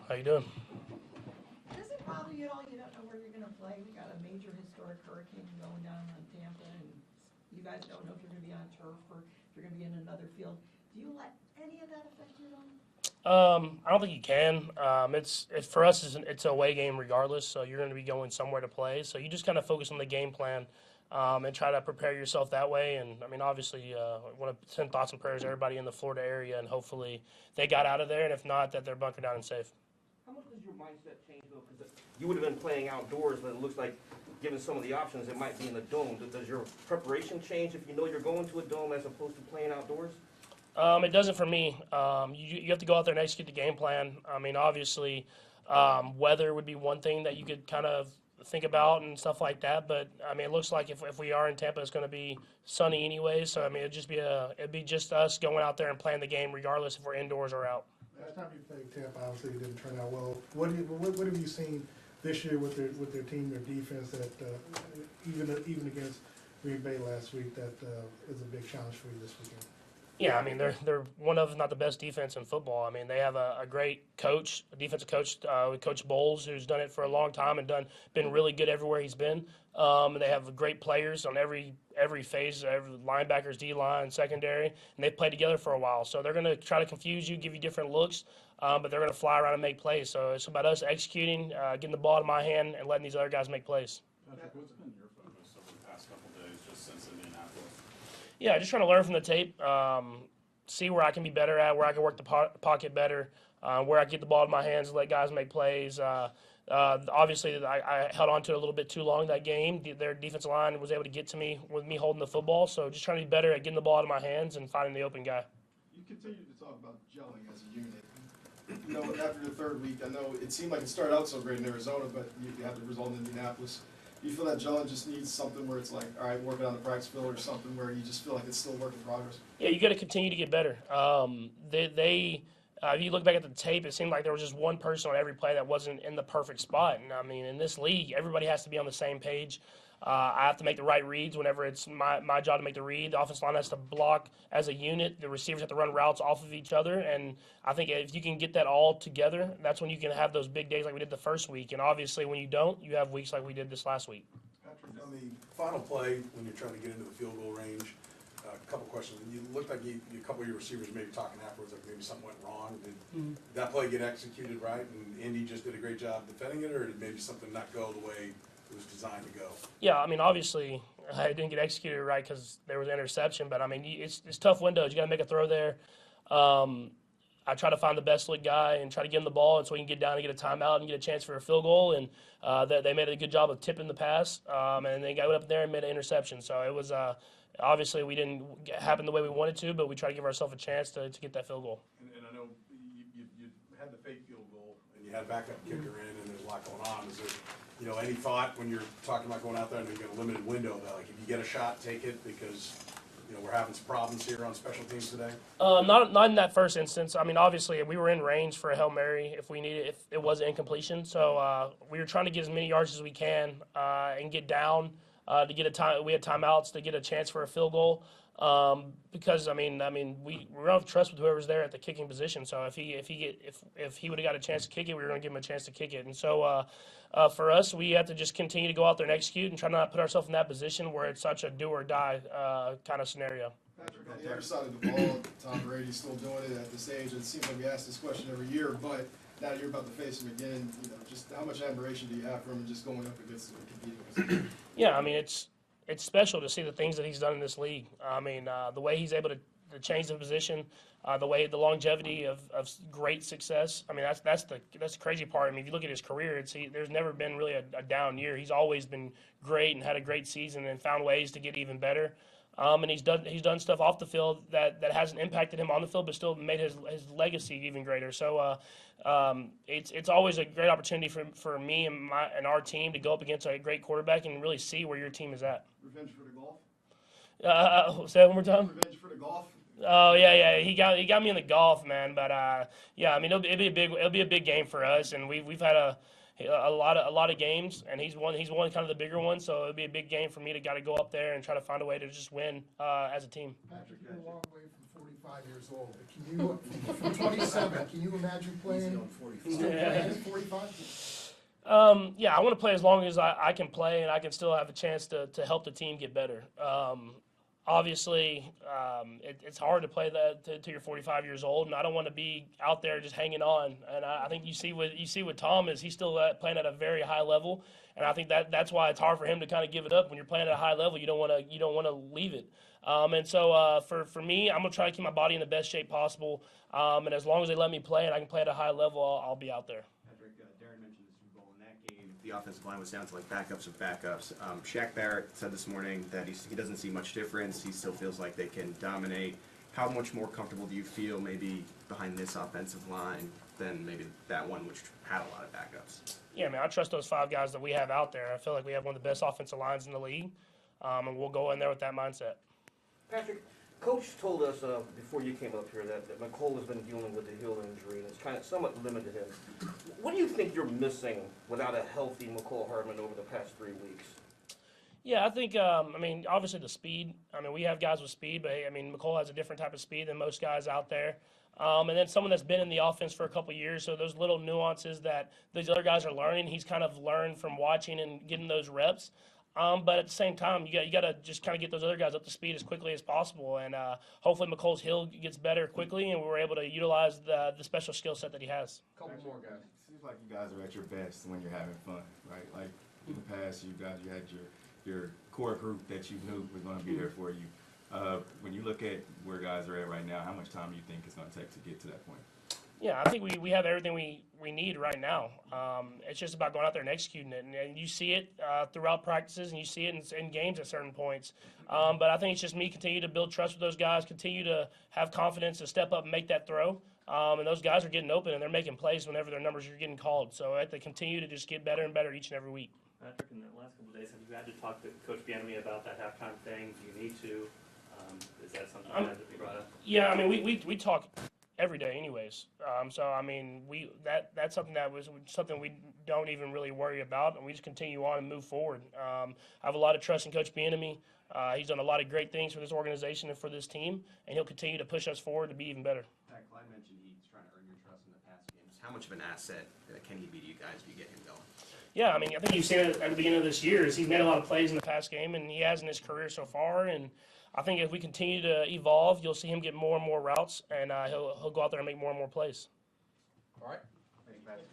How you doing? Does it bother you at all? You don't know where you're going to play. We got a major historic hurricane going down on Tampa, and you guys don't know if you're going to be on turf or if you're going to be in another field. Do you let any of that affect you at all? I don't think you can. It's for us. It's a away game regardless. So you're going to be going somewhere to play. So you just kind of focus on the game plan and try to prepare yourself that way. And I mean, obviously, I want to send thoughts and prayers to everybody in the Florida area, and hopefully they got out of there. And if not, that they're bunkered down and safe. How much does your mindset change though? Because you would have been playing outdoors, but it looks like, given some of the options, it might be in the dome. Does your preparation change if you know you're going to a dome as opposed to playing outdoors? It doesn't for me. You have to go out there and execute the game plan. I mean, obviously, weather would be one thing that you could kind of think about and stuff like that. But I mean, it looks like if we are in Tampa, it's going to be sunny anyway. So I mean, it'd be just us going out there and playing the game, regardless if we're indoors or out. Last time you played Tampa, obviously it didn't turn out well. What have you seen this year with their team, their defense, that even against Green Bay last week, that is a big challenge for you this weekend? Yeah, I mean, they're one of, if not the best defense in football. I mean, they have a great coach, a defensive coach, Coach Bowles, who's done it for a long time and been really good everywhere he's been. And they have great players on every phase, every linebackers, D-line, secondary, and they've played together for a while. So they're going to try to confuse you, give you different looks, but they're going to fly around and make plays. So it's about us executing, getting the ball in my hand, and letting these other guys make plays. Patrick, what's been your focus over the past couple of days just since Indianapolis? Yeah, just trying to learn from the tape, see where I can be better at, where I can work the pocket better, where I can get the ball in my hands and let guys make plays. Obviously, I held on to it a little bit too long that game. Their defensive line was able to get to me with me holding the football, so just trying to be better at getting the ball out of my hands and finding the open guy. You continue to talk about gelling as a unit. You know, after the third week, I know it seemed like it started out so great in Arizona, but you had the result in Indianapolis. Do you feel that gelling just needs something where it's like, all right, working on the practice field, or something where you just feel like it's still work in progress? Yeah, you got to continue to get better. If you look back at the tape, it seemed like there was just one person on every play that wasn't in the perfect spot. And I mean, in this league, everybody has to be on the same page. I have to make the right reads whenever it's my job to make the read. The offensive line has to block as a unit. The receivers have to run routes off of each other. And I think if you can get that all together, that's when you can have those big days like we did the first week. And obviously, when you don't, you have weeks like we did this last week. Patrick, on the final play, when you're trying to get into the field goal range, a couple questions. You looked like a couple of your receivers maybe talking afterwards, like maybe something went wrong. Did that play get executed right, and Indy just did a great job defending it, or did maybe something not go the way it was designed to go? Yeah, I mean, obviously, it didn't get executed right because there was an interception. But, I mean, it's tough windows. You got to make a throw there. I try to find the best look guy and try to give him the ball, and so we can get down and get a timeout and get a chance for a field goal. And they made a good job of tipping the pass, and they got up there and made an interception. So it was obviously we didn't happen the way we wanted to, but we tried to give ourselves a chance to get that field goal. And I know you had the fake field goal, and you had a backup kicker in, and there's a lot going on. Is there, any thought when you're talking about going out there and you got a limited window that, like, if you get a shot, take it, because we're having some problems here on special teams today? Not in that first instance. I mean, obviously, we were in range for a Hail Mary if it was an incompletion. So we were trying to get as many yards as we can and get down to get a time. We had timeouts to get a chance for a field goal because we don't have trust with whoever's there at the kicking position. So if he would have got a chance to kick it, we were going to give him a chance to kick it. And so for us, we have to just continue to go out there and execute and try not to put ourselves in that position where it's such a do or die kind of sneiro. Patrick, on the other side of the ball, Tom Brady's still doing it at this age. It seems like we ask this question every year, but now you're about to face him again. Just how much admiration do you have for him just going up against him and competing with him? Yeah, I mean, it's special to see the things that he's done in this league. I mean, the way he's able to change the position, the longevity of great success. I mean, that's the crazy part. I mean, if you look at his career, there's never been really a down year. He's always been great and had a great season and found ways to get even better. And he's done stuff off the field that hasn't impacted him on the field, but still made his legacy even greater. So it's always a great opportunity for me and our team to go up against a great quarterback and really see where your team is at. Revenge for the golf? Say that one more time. Revenge for the golf? Oh yeah. He got me in the golf, man. But yeah, I mean it'll be a big game for us, and we've had a lot of games, and he's won kind of the bigger ones. So it'd be a big game for me to got to go up there and try to find a way to just win as a team. Patrick, you're a long way from 45 years old. But can you, from 27, can you imagine playing? Still playing at 45? Yeah, I want to play as long as I can play, and I can still have a chance to help the team get better. Obviously, it's hard to play that to you're 45 years old, and I don't want to be out there just hanging on. And I think you see what Tom is. He's still playing at a very high level, and I think that's why it's hard for him to kind of give it up. When you're playing at a high level, you don't want to leave it. And so for me, I'm gonna try to keep my body in the best shape possible. And as long as they let me play and I can play at a high level, I'll be out there. Patrick, Darren mentioned the Super Bowl. In that game, the offensive line was down to like backups of backups. Shaq Barrett said this morning that he doesn't see much difference. He still feels like they can dominate. How much more comfortable do you feel maybe behind this offensive line than maybe that one, which had a lot of backups? Yeah, man, I trust those 5 guys that we have out there. I feel like we have one of the best offensive lines in the league, and we'll go in there with that mindset. Patrick, Coach told us before you came up here that McCole has been dealing with the heel injury, and it's kind of somewhat limited him. What do you think you're missing without a healthy McCole Hardman over the past 3 weeks? Yeah, I think, obviously the speed. We have guys with speed, but, McCole has a different type of speed than most guys out there. And then someone that's been in the offense for a couple years, so those little nuances that these other guys are learning, he's kind of learned from watching and getting those reps. But at the same time, you got to just kind of get those other guys up to speed as quickly as possible. And hopefully McCole's heel gets better quickly, and we're able to utilize the special skill set that he has. Couple more guys. Seems like you guys are at your best when you're having fun, right? Like in the past, you had your core group that you knew was going to be there for you. When you look at where guys are at right now, how much time do you think it's going to take to get to that point? Yeah, I think we have everything we need right now. It's just about going out there and executing it. And you see it throughout practices, and you see it in games at certain points. But I think it's just me continue to build trust with those guys, continue to have confidence to step up and make that throw. And those guys are getting open, and they're making plays whenever their numbers are getting called. So I have to continue to just get better and better each and every week. Patrick, in the last couple of days, have you had to talk to Coach Bieniemy about that halftime thing? Do you need to? Is that something that has to be brought up? Yeah, we talk every day anyways. That's something we don't even really worry about, and we just continue on and move forward. I have a lot of trust in Coach Bieniemy. He's done a lot of great things for this organization and for this team, and he'll continue to push us forward to be even better. Clyde mentioned he's trying to earn your trust in the past games. How much of an asset can he be to you guys if you get him going? Yeah, I think you've seen it at the beginning of this year. He's made a lot of plays in the past game, and he has in his career so far. And I think if we continue to evolve, you'll see him get more and more routes, and he'll go out there and make more and more plays. All right. Thanks, Patrick.